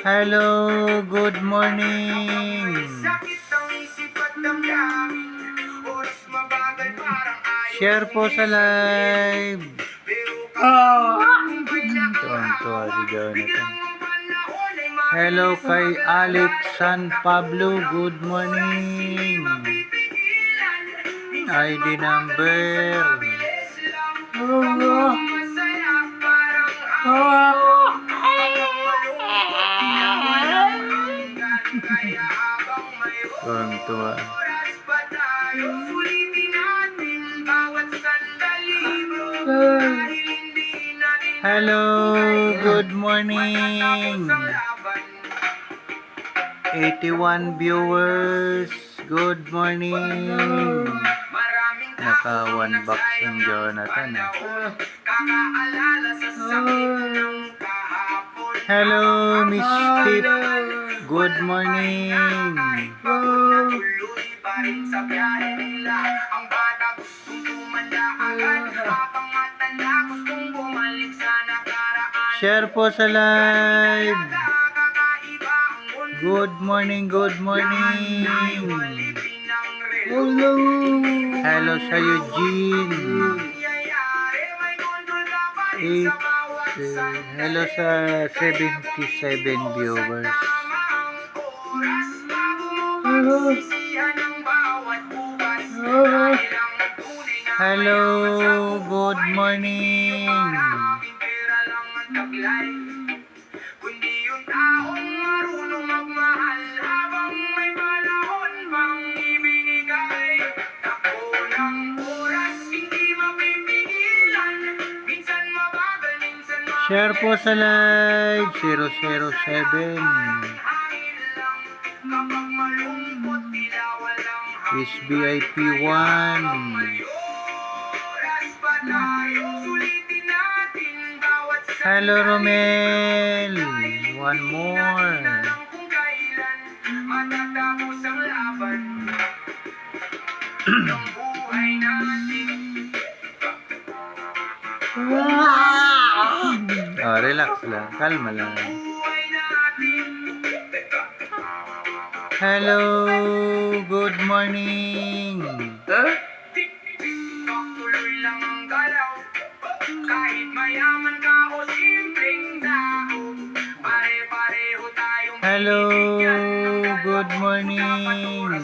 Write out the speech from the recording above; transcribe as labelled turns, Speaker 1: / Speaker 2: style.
Speaker 1: Hello, good morning. Share po sa live. Tuwan-tuwa si Jonathan. Hello kay Alex San Pablo, good morning. ID number. Tuwan-tuwa. Hello, good morning. 81 viewers, good morning. Naka 1 box yung Jonathan. Hello, Miss Tip. Good morning. Share po sa live. Good morning, good morning. Hello sa Eugene. Hello sa 77 viewers. Hello, good morning. Kundi yung taong marunong magmahal habang may panahon bang ibinigay. Takbo ng oras, hindi mapipigilan. Minsan mabagal, minsan mabigat. Share po sa live 007. Kapag malungkot, tila walang hangin. SBIP 1. Hello, Romel. One more. Relax lang. Kalma lang. Hello. Good morning. Kahit mayaman ka o simpleng tao, pare-pareho tayong. Hello, good morning.